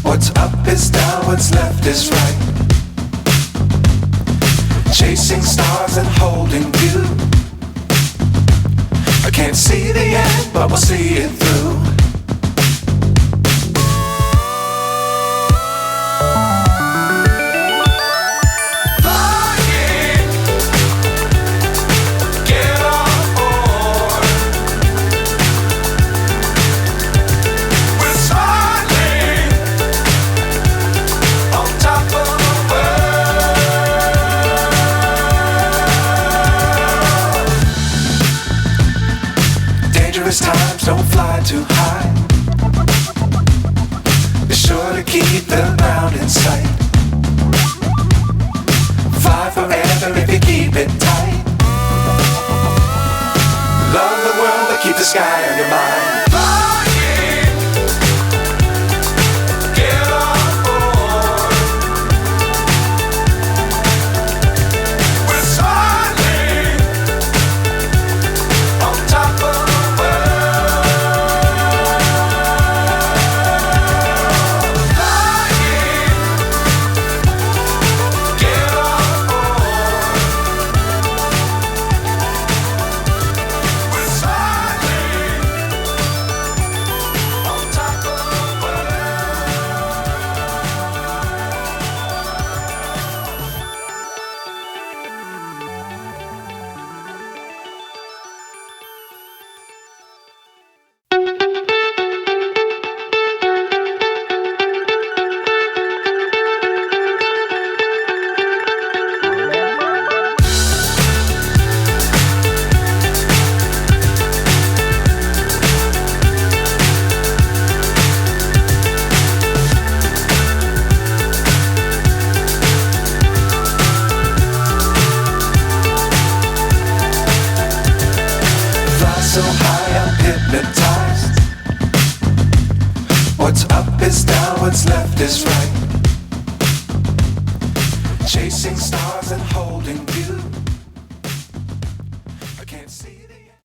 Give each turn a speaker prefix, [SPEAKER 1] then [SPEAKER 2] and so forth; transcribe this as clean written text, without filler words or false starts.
[SPEAKER 1] What's up is down, what's left is right. Chasing stars and holding you. I can't see the end, but we'll see it through. Times don't fly too high. Be sure to keep the ground in sight. Fly forever if you keep it tight. Love the world but keep the sky on your mind. So high I'm hypnotized. What's up is down, what's left is right. Chasing stars and holding you.